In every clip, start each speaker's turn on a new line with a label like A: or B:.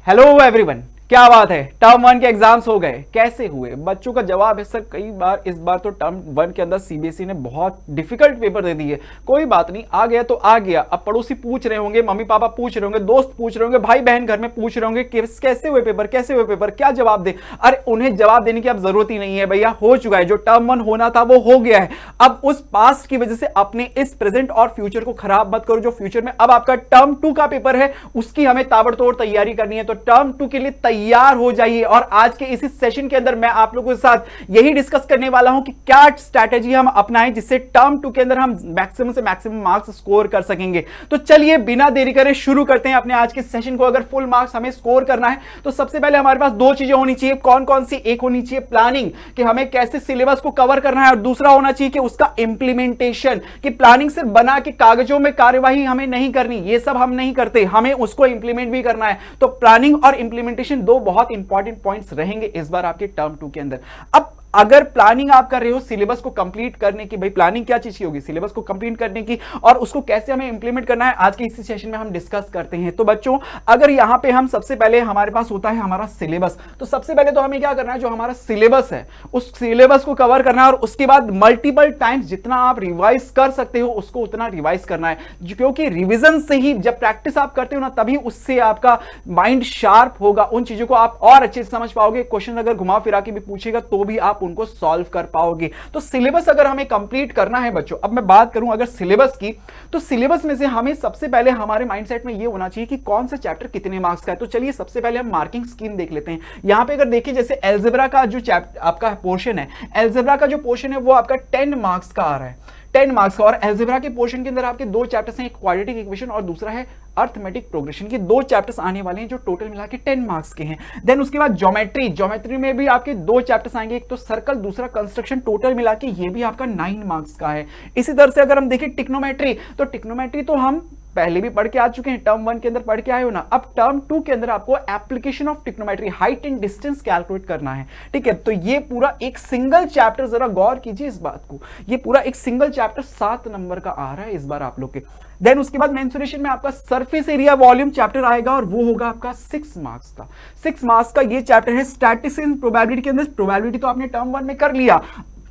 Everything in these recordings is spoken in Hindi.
A: हेलो एवरीवन, क्या बात है। टर्म वन के एग्जाम्स हो गए, कैसे हुए? बच्चों का जवाब है सर कई बार इस बार तो टर्म वन के अंदर सीबीएसई ने बहुत डिफिकल्ट पेपर दे दिए। कोई बात नहीं, आ गया तो आ गया। अब पड़ोसी पूछ रहे होंगे, मम्मी पापा पूछ रहे होंगे, दोस्त पूछ रहे होंगे, भाई बहन घर में पूछ रहे होंगे कि कैसे हुए पेपर, कैसे हुए पेपर, क्या जवाब दे। अरे उन्हें जवाब देने की अब जरूरत ही नहीं है भैया, हो चुका है। जो टर्म वन होना था वो हो गया है। अब उस पास्ट की वजह से अपने इस प्रेजेंट और फ्यूचर को खराब मत करो। जो फ्यूचर में अब आपका टर्म टू का पेपर है उसकी हमें ताबड़तोड़ तैयारी करनी है। तो टर्म टू के लिए तैयार हो जाइए। और आज के इसी सेशन के अंदर मैं आप लोगों के साथ यही डिस्कस करने वाला हूं कि क्या स्ट्रैटेजी हम अपनाएं जिससे टर्म टू के अंदर हम मैक्सिमम से मैक्सिमम मार्क्स स्कोर कर सकेंगे। तो चलिए बिना देरी करे शुरू करते हैं अपने आज के सेशन को। अगर फुल मार्क्स हमें स्कोर करना है तो सबसे पहले हमारे पास दो चीजें होनी चाहिए। कौन कौन सी? एक होनी चाहिए प्लानिंग कि हमें कैसे सिलेबस को कवर करना है, और दूसरा होना चाहिए कि उसका इंप्लीमेंटेशन कि प्लानिंग सिर्फ बना के कागजों में कार्यवाही हमें नहीं करनी, ये सब हम नहीं करते, हमें उसको इंप्लीमेंट भी करना है। तो प्लानिंग और इंप्लीमेंटेशन दो बहुत इंपॉर्टेंट पॉइंट्स रहेंगे इस बार आपके टर्म टू के अंदर। अब अगर प्लानिंग आप कर रहे हो सिलेबस को कंप्लीट करने की, भाई प्लानिंग क्या चीज की होगी? सिलेबस को कंप्लीट करने की, और उसको कैसे हमें इंप्लीमेंट करना है आज के इसी सेशन में हम डिस्कस करते हैं। तो बच्चों अगर यहां पे हम सबसे पहले हमारे पास होता है हमारा सिलेबस, तो सबसे पहले तो हमें क्या करना है, जो हमारा सिलेबस है उस सिलेबस को कवर करना है, और उसके बाद मल्टीपल टाइम्स जितना आप रिवाइज कर सकते हो उसको उतना रिवाइज करना है। क्योंकि रिविजन से ही जब प्रैक्टिस आप करते हो ना, तभी उससे आपका माइंड शार्प होगा, उन चीजों को आप और अच्छे से समझ पाओगे। क्वेश्चन अगर घुमा फिरा के भी पूछेगा तो भी आप उनको सॉल्व कर पाओगे। तो सिलेबस अगर हमें कंप्लीट करना है बच्चों, अब मैं बात करूं अगर सिलेबस की, तो सिलेबस में से हमें सबसे पहले हमारे माइंडसेट में ये होना चाहिए कि कौन सा चैप्टर कितने मार्क्स का है। तो चलिए सबसे पहले हम मार्किंग स्कीम देख लेते हैं। यहां पे अगर देखिए जैसे एल्जेब्रा का जो चैप्टर आपका पोर्शन है, एल्जेब्रा का जो पोर्शन है वो आपका 10 मार्क्स का आ रहा है, 10 मार्क्स का। और एल्जेब्रा के पोर्शन के अंदर आपके दो चैप्टर्स हैं, एक क्वाड्रेटिक इक्वेशन और दूसरा है अर्थमेटिक प्रोग्रेशन के। दो चैप्टर्स आने वाले हैं जो टोटल मिला के 10 मार्क्स के हैं। देन उसके बाद ज्योमेट्री, ज्योमेट्री में भी आपके दो चैप्टर्स आएंगे, एक तो सर्कल दूसरा कंस्ट्रक्शन, टोटल मिला के ये भी आपका 9 मार्क्स का है। इसी तरह से अगर हम देखें टिक्नोमेट्री, तो टिक्नोमेट्री तो हम पहले भी पढ़ के आ चुके हैं, टर्म वन के अंदर पढ़ के आए हो ना। अब टर्म टू के अंदर आपको application of टिक्नोमेट्री, height and distance calculate करना है, ठीक है। तो ये पूरा एक सिंगल चैप्टर, जरा गौर कीजिए इस बात को, ये पूरा एक सिंगल चैप्टर 7 नंबर का आ रहा है इस बार आप लोग के। देन उसके बाद मेंसुरेशन में आपका सरफेस एरिया वॉल्यूम चैप्टर आएगा और वो होगा आपका 6 मार्क्स का। 6 मार्क्स का ये चैप्टर है। स्टैटिस्टिक्स एंड प्रोबेबिलिटी के अंदर, प्रोबेबिलिटी तो आपने टर्म वन में कर लिया,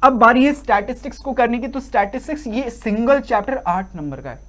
A: अब बारी है स्टैटिस्टिक्स को करने की। तो स्टैटिस्टिक्स ये सिंगल चैप्टर 8 नंबर का है।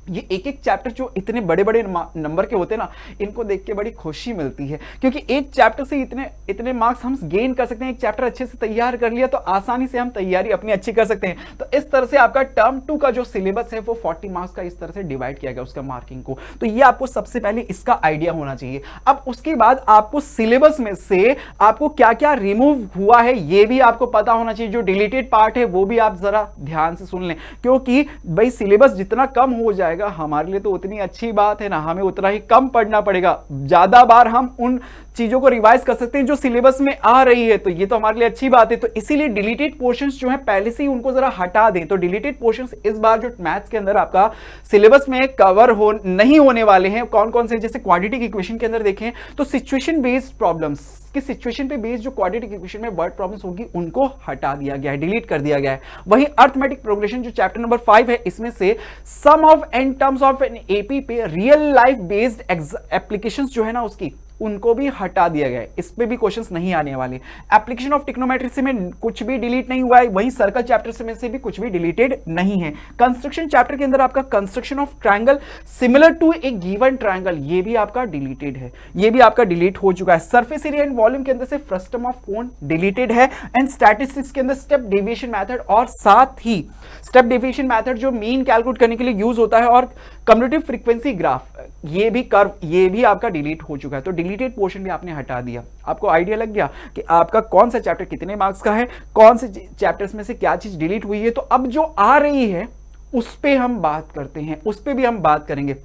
A: ये एक एक चैप्टर जो इतने बड़े बड़े नंबर के होते हैं ना, इनको देख के बड़ी खुशी मिलती है, क्योंकि एक चैप्टर से इतने इतने मार्क्स हम गेन कर सकते हैं। एक चैप्टर अच्छे से तैयार कर लिया तो आसानी से हम तैयारी अपनी अच्छी कर सकते हैं। तो इस तरह से आपका टर्म टू का जो सिलेबस है वो 40 मार्क्स का इस तरह से डिवाइड किया गया उसका मार्किंग को। तो ये आपको सबसे पहले इसका आइडिया होना चाहिए। अब उसके बाद आपको सिलेबस में से आपको क्या क्या रिमूव हुआ है ये भी आपको पता होना चाहिए। जो डिलीटेड पार्ट है वो भी आप जरा ध्यान से सुन लें, क्योंकि भाई सिलेबस जितना कम हो जाएगा हमारे लिए तो उतनी अच्छी बात है ना, हमें उतना ही कम पढ़ना पड़ेगा। ज्यादा बार हम उन चीजों को रिवाइज कर सकते हैं जो सिलेबस में आ रही है, तो ये तो हमारे लिए अच्छी बात है। तो इसीलिए डिलीटेड पोर्शंस जो है पहले से ही उनको जरा हटा दें। तो डिलीटेड पोर्शंस इस बार जो मैथ्स के अंदर आपका सिलेबस में कवर नहीं होने वाले हैं। कौन कौन से? जैसे क्वाड्रेटिक इक्वेशन के अंदर देखें तो सिचुएशन बेस्ड प्रॉब्लम्स, कि सिचुएशन पे बेस्ड जो क्वाड्रेटिक इक्वेशन में वर्ड प्रॉब्लम्स होगी उनको हटा दिया गया है, डिलीट कर दिया गया है। वहीं अर्थमेटिक प्रोग्रेशन जो चैप्टर नंबर 5 है, इसमें से sum of and terms of an AP पे रियल लाइफ बेस्ड एप्लीकेशंस जो है ना उसकी, उनको भी हटा दिया गया है। इस पे भी क्वेश्चंस नहीं आने वाले। एप्लीकेशन ऑफ ट्रिग्नोमेट्री से में कुछ भी डिलीट नहीं हुआ है, वहीं सर्कल चैप्टर से में से भी कुछ भी डिलीटेड नहीं है। कंस्ट्रक्शन चैप्टर के अंदर आपका construction of triangle similar to a given triangle, ये भी आपका डिलीटेड है, ये भी आपका डिलीट हो चुका है। सरफेस एरिया एंड वॉल्यूम के अंदर से फ्रस्टम ऑफ कोन डिलीटेड है। एंड स्टैटिस्टिक्स के अंदर स्टेप डेविएशन मेथड, और साथ ही स्टेप डेविएशन मेथड जो मीन कैलकुलेट करने के लिए यूज होता है, और कम्युलेटिव फ्रीक्वेंसी ग्राफ, ये भी कर्व, ये भी आपका डिलीट हो चुका है। तो डिलीटेड पोर्शन भी आपने हटा दिया। आपको आइडिया लग गया कि आपका कौन सा चैप्टर कितने मार्क्स का है, कौन से चैप्टर्स में से क्या चीज डिलीट हुई है। तो अब जो आ रही है उस पे हम बात करते हैं, उस पे भी हम बात करेंगे।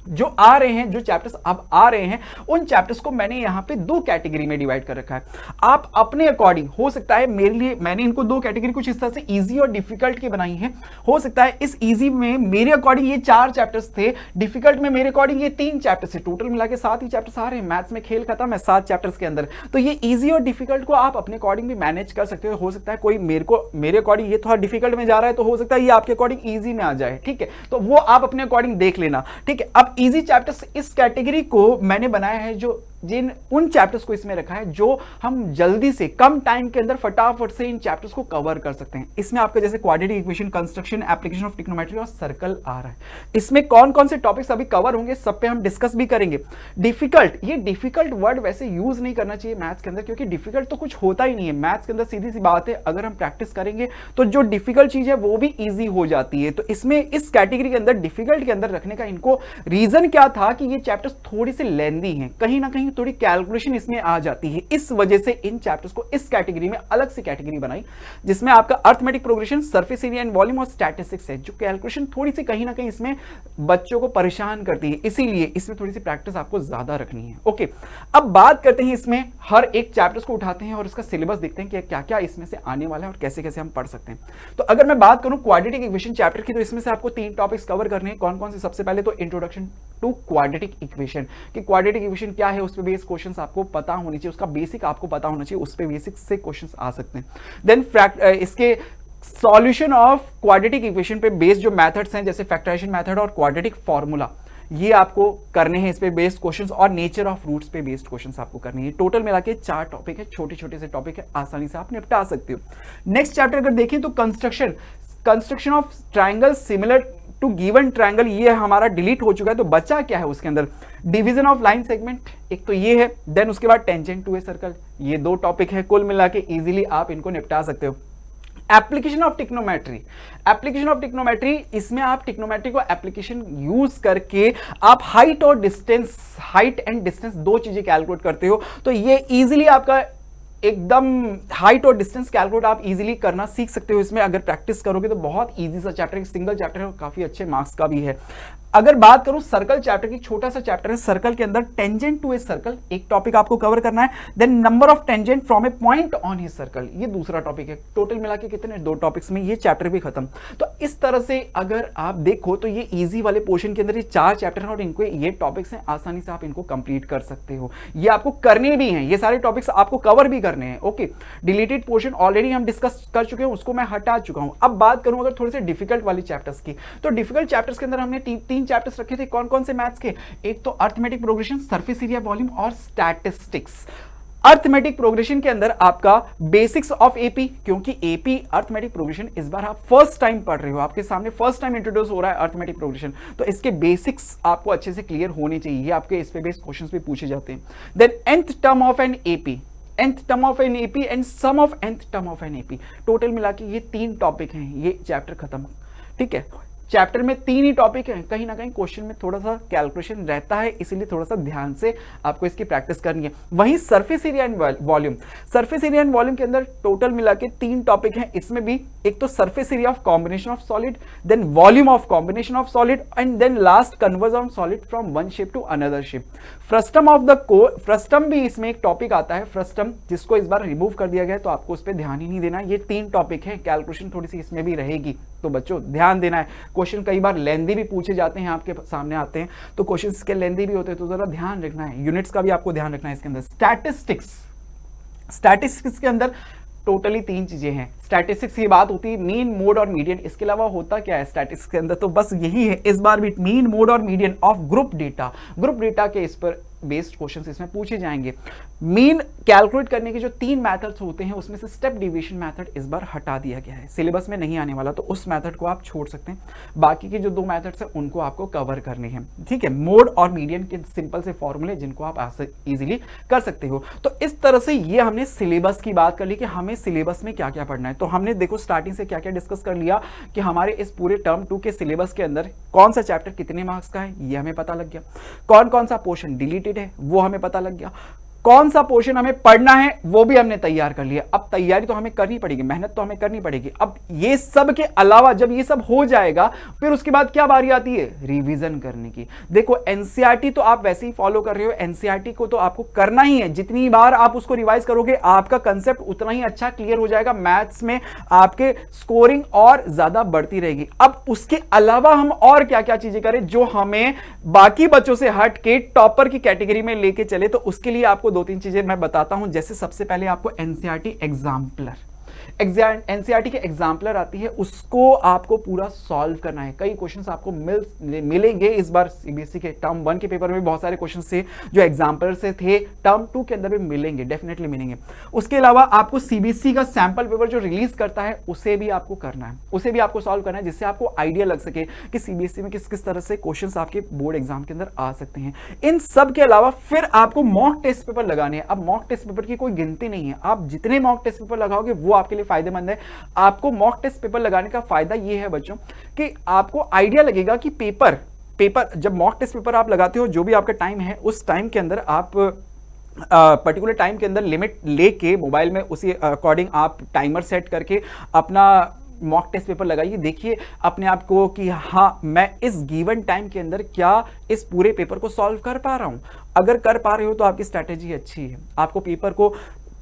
A: जो आ रहे हैं, जो चैप्टर्स अब आ रहे हैं, उन चैप्टर्स को मैंने यहां पे दो कैटेगरी में डिवाइड कर रखा है। आप अपने अकॉर्डिंग, हो सकता है मेरे लिए मैंने इनको दो कैटेगरी कुछ इस तरह से इजी और डिफिकल्ट की बनाई है। हो सकता है इस इजी में मेरे अकॉर्डिंग ये 4 चैप्टर्स थे, डिफिकल्ट में मेरे अकॉर्डिंग ये 3 चैप्टर्स थे। टोटल मिला के 7 ही चैप्टर्स आ रहे हैं। मैथ्स में खेल खत्म है 7 चैप्टर्स के अंदर। तो ये इजी और डिफिकल्ट को आप अपने अकॉर्डिंग भी मैनेज कर सकते हो सकता है कोई मेरे अकॉर्डिंग ये थोड़ा डिफिकल्ट में जा रहा है, तो हो सकता है ये आपके अकॉर्डिंग इजी में आ जाए, ठीक है। तो वो आप अपने अकॉर्डिंग देख लेना, ठीक है। अब इजी चैप्टर्स इस कैटेगरी को मैंने बनाया है जो जिन उन चैप्टर्स को इसमें रखा है जो हम जल्दी से कम टाइम के अंदर फटाफट से इन चैप्टर्स को कवर कर सकते हैं। इसमें आपका जैसे quadratic equation, construction, application of trigonometry और सर्कल आ रहा है। इसमें कौन कौन से टॉपिक्स अभी कवर होंगे सब पे हम डिस्कस भी करेंगे। डिफिकल्ट, ये डिफिकल्ट वर्ड वैसे यूज नहीं करना चाहिए मैथ्स के अंदर, क्योंकि डिफिकल्ट तो कुछ होता ही नहीं है मैथ्स के अंदर। सीधी सी बात है, अगर हम प्रैक्टिस करेंगे तो जो डिफिकल्ट चीज है वो भी ईजी हो जाती है। तो इसमें इस कैटेगरी के अंदर डिफिकल्ट के अंदर रखने का इनको रीजन क्या था कि ये चैप्टर्स थोड़ी सी लेंदी हैं, कहीं ना कहीं थोड़ी कैलकुलेशन इसमें आ जाती है। इस वजह से इन चैप्टर्स को इस कैटेगरी में अलग से कैटेगरी बनाई, जिसमें आपका arithmetic progression, surface area and volume और स्टैटिस्टिक्स है। जो कैलकुलेशन थोड़ी सी कहीं ना कहीं इसमें बच्चों को परेशान करती है, इसीलिए इसमें थोड़ी सी प्रैक्टिस आपको ज्यादा रखनी है। ओके, अब बात करते हैं इसमें हर एक चैप्टर्स को उठाते हैं और इसका सिलेबस देखते हैं कि क्या क्या इसमें से आने वाला है और कैसे कैसे हम पढ़ सकते हैं। तो अगर मैं बात करूं क्वाड्रेटिक इक्वेशन चैप्टर की, तो इसमें से आपको 3 टॉपिक्स कवर करने हैं। कौन कौन से? सबसे पहले तो इंट्रोडक्शन टू क्वाड्रेटिक इक्वेशन, कि क्वाड्रेटिक इक्वेशन क्या है, उस पे बेस क्वेश्चंस आपको पता होनी चाहिए, उसका बेसिक आपको पता होना चाहिए, उस पे बेसिक से क्वेश्चंस आ सकते हैं। देन इसके सॉल्यूशन ऑफ क्वाड्रेटिक इक्वेशन पे बेस्ड जो मेथड्स हैं, जैसे फैक्टराइजेशन मेथड और क्वाड्रेटिक फार्मूला, ये आपको करने हैं इस पे बेस्ड क्वेश्चंस, और नेचर ऑफ रूट्स पे बेस्ड क्वेश्चंस आपको करनी है। टोटल मिला के 4 टॉपिक है, छोटे छोटे से टॉपिक है, आसानी से आप निपटा सकते हो। नेक्स्ट चैप्टर अगर देखें तो construction of triangle similar to given triangle, ये हमारा डिलीट हो चुका है। तो बचा क्या है उसके अंदर? डिवीजन ऑफ लाइन सेगमेंट, एक तो ये है, देन उसके बाद टेंजेंट टू ए सर्कल, ये 2 टॉपिक है। कुल मिला के इजीली आप इनको निपटा सकते हो। एप्लीकेशन ऑफ टिक्नोमेट्री, इसमें आप टिक्नोमेट्री को एप्लीकेशन यूज करके आप हाइट एंड डिस्टेंस 2 चीजें कैलकुलेट करते हो। तो ये इजीली आपका एकदम हाइट और डिस्टेंस कैलकुलेट आप इजीली करना सीख सकते हो। इसमें अगर प्रैक्टिस करोगे तो बहुत इजी सा चैप्टर है, सिंगल चैप्टर है और काफी अच्छे मार्क्स का भी है। अगर बात करूं सर्कल चैप्टर की, छोटा सा चैप्टर है। सर्कल के अंदर टेंजेंट टू ए सर्कल एक टॉपिक आपको कवर करना है। Then number of tangent from a point on a circle, ये दूसरा टॉपिक है। टोटल मिला के कितने? 2 टॉपिक्स में ये चैप्टर भी खत्म। तो इस तरह से अगर आप देखो तो ये इजी वाले पोर्शन के अंदर ये 4 चैप्टर हैं और इनको ये टॉपिक्स हैं, आसानी से आप इनको कंप्लीट कर सकते हो। ये आपको करने भी हैं, ये सारे टॉपिक्स आपको कवर भी करने हैं। ओके, डिलीटेड पोर्शन ऑलरेडी हम डिस्कस कर चुके हैं, उसको मैं हटा चुका हूं। अब बात करूं अगर थोड़े से डिफिकल्ट वाली चैप्टर्स की, तो डिफिकल्ट चैप्टर्स के अंदर हमने 3 चैप्टर्स रखे थे। कौन कौन से मैथ्स के? एक तो arithmetic progression, surface area, volume और स्टैटिस्टिक्स। अर्थमेटिक प्रोग्रेशन के अंदर आपका बेसिक्स ऑफ एपी, क्योंकि एपी अर्थमेटिक प्रोग्रेशन इस बार आप फर्स्ट टाइम पढ़ रहे हो, आपके सामने फर्स्ट टाइम इंट्रोड्यूस हो रहा है अर्थमेटिक प्रोग्रेशन, तो इसके बेसिक्स आपको अच्छे से क्लियर होने चाहिए। ये आपके इस पे बेस्ड क्वेश्चंस भी पूछे जाते हैं। Then nth term of an AP and sum of nth term of an AP, total मिला के ये 3 टॉपिक हैं, ये चैप्टर खत्म। ठीक है, चैप्टर में 3 ही टॉपिक हैं, कहीं ना कहीं क्वेश्चन में थोड़ा सा कैलकुलेशन रहता है, इसीलिए थोड़ा सा ध्यान से आपको इसकी प्रैक्टिस करनी है। वहीं surface area and volume, surface area and volume के अंदर टोटल मिला के 3 टॉपिक हैं। इसमें भी एक तो surface area of combination of solid, then volume of combination of solid and then last conversion of solid from one shape to another shape. Frustum भी इसमें एक टॉपिक आता है, फ्रस्टम, जिसको इस बार रिमूव कर दिया गया है, तो आपको उस पर ध्यान ही नहीं देना। ये 3 टॉपिक है, कैलकुलेशन थोड़ी सी इसमें भी रहेगी, तो बच्चों ध्यान देना है। क्वेश्चन कई बार लेंदी भी पूछे जाते हैं, आपके सामने आते हैं, तो क्वेश्चंस के लेंदी भी होते हैं, तो जरा ध्यान रखना है। यूनिट्स का भी आपको ध्यान रखना है इसके अंदर। स्टैटिस्टिक्स के अंदर टोटली 3 चीजें हैं। स्टैटिस्टिक्स की बात होती है मीन, मोड और मीडियन, इसके अलावा होता क्या है स्टैटिस्टिक्स के अंदर? तो बस यही है इस बार भी, मीन, मोड और मीडियन ऑफ ग्रुप डेटा के इस पर बेस्ड क्वेश्चंस इसमें पूछे जाएंगे। मीन कैलकुलेट करने के जो 3 मेथड्स होते हैं, उसमें से स्टेप डिवीजन मेथड इस बार हटा दिया गया है, सिलेबस में नहीं आने वाला, तो उस मेथड को आप छोड़ सकते हैं। बाकी के जो 2 मेथड्स हैं उनको आपको कवर करने हैं। ठीक है, मोड और मीडियन के सिंपल से फॉर्मूले जिनको आप इजीली कर सकते हो। तो इस तरह से ये हमने सिलेबस की बात कर ली कि हमें सिलेबस में क्या क्या पढ़ना है। तो हमने देखो स्टार्टिंग से क्या क्या डिस्कस कर लिया कि हमारे इस पूरे टर्म 2 के सिलेबस के अंदर कौन सा चैप्टर कितने मार्क्स का है, ये हमें पता लग गया। कौन कौन सा पोर्शन डिलीटेड है वो हमें पता लग गया। कौन सा पोर्शन हमें पढ़ना है वो भी हमने तैयार कर लिया। अब तैयारी तो हमें करनी पड़ेगी, मेहनत तो हमें करनी पड़ेगी। अब ये सब के अलावा जब ये सब हो जाएगा, फिर उसके बाद क्या बारी आती है? रिवीजन करने की। देखो एनसीईआरटी तो आप वैसे ही फॉलो कर रहे हो, एनसीईआरटी को तो आपको करना ही है। जितनी बार आप उसको रिवाइज करोगे, आपका कंसेप्ट उतना ही अच्छा क्लियर हो जाएगा, मैथ्स में आपके स्कोरिंग और ज्यादा बढ़ती रहेगी। अब उसके अलावा हम और क्या क्या चीजें करें जो हमें बाकी बच्चों से हट के टॉपर की कैटेगरी में लेके चले, तो उसके लिए आपको 2-3 चीजें मैं बताता हूं। जैसे सबसे पहले आपको एनसीईआरटी एनसीईआरटी के एग्जाम्पलर आती है उसको आपको पूरा सॉल्व करना है। कई क्वेश्चंस आपको मिलेंगे इस बार सीबीएसई के टर्म 1 के पेपर में, बहुत सारे क्वेश्चंस थे जो एग्जाम्पलर से थे, टर्म 2 के अंदर भी मिलेंगे, डेफिनेटली मिलेंगे। उसके अलावा आपको सीबीएसई का सैंपल पेपर जो रिलीज करता है उसे भी आपको करना है, उसे भी आपको सॉल्व करना है, जिससे आपको आइडिया लग सके कि सीबीएसई में किस किस तरह से क्वेश्चंस आपके बोर्ड एग्जाम के अंदर आ सकते हैं। इन सब के अलावा फिर आपको मॉक टेस्ट पेपर लगाने हैं। अब मॉक टेस्ट पेपर की कोई गिनती नहीं है, आप जितने मॉक टेस्ट पेपर लगाओगे वो आपके लिए फायदेमंद है। आपको मॉक टेस्ट पेपर लगाने का फायदा यह है बच्चों कि आपको आइडिया लगेगा कि पेपर जब मॉक टेस्ट पेपर आप लगाते हो, जो भी आपका टाइम है उस टाइम के अंदर आप पर्टिकुलर टाइम के अंदर लिमिट लेके मोबाइल में उसी अकॉर्डिंग आप टाइमर सेट करके अपना मॉक टेस्ट पेपर लगाइए। देखिए अपने आप को कि हाँ मैं इस गिवन टाइम के अंदर क्या इस पूरे पेपर को सॉल्व कर पा रहा हूं। अगर कर पा रहे हो तो आपकी स्ट्रैटेजी अच्छी है, आपको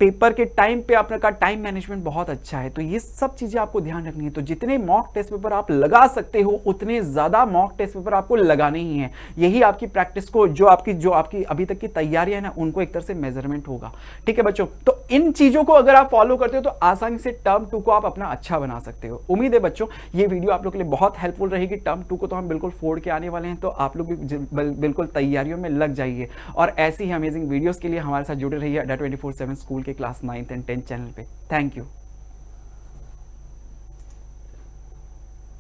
A: पेपर के टाइम पे आपका टाइम मैनेजमेंट बहुत अच्छा है। तो ये सब चीजें आपको ध्यान रखनी है। तो जितने मॉक टेस्ट पेपर आप लगा सकते हो उतने ज्यादा मॉक टेस्ट पेपर आपको लगाने ही है। यही आपकी प्रैक्टिस को जो आपकी अभी तक की तैयारियां है ना उनको एक तरह से मेजरमेंट होगा। ठीक है बच्चों, तो इन चीजों को अगर आप फॉलो करते हो तो आसानी से टर्म 2 को आप अपना अच्छा बना सकते हो। उम्मीद है बच्चों ये वीडियो आप लोग के लिए बहुत हेल्पफुल रहेगी। टर्म 2 को तो हम बिल्कुल फोड़ के आने वाले हैं, तो आप लोग भी बिल्कुल तैयारियों में लग जाइए और ऐसी ही अमेजिंग वीडियोस के लिए हमारे साथ जुड़े रहिए अड्डा 24/7 स्कूल के class 9th and 10th channel पे। Thank you.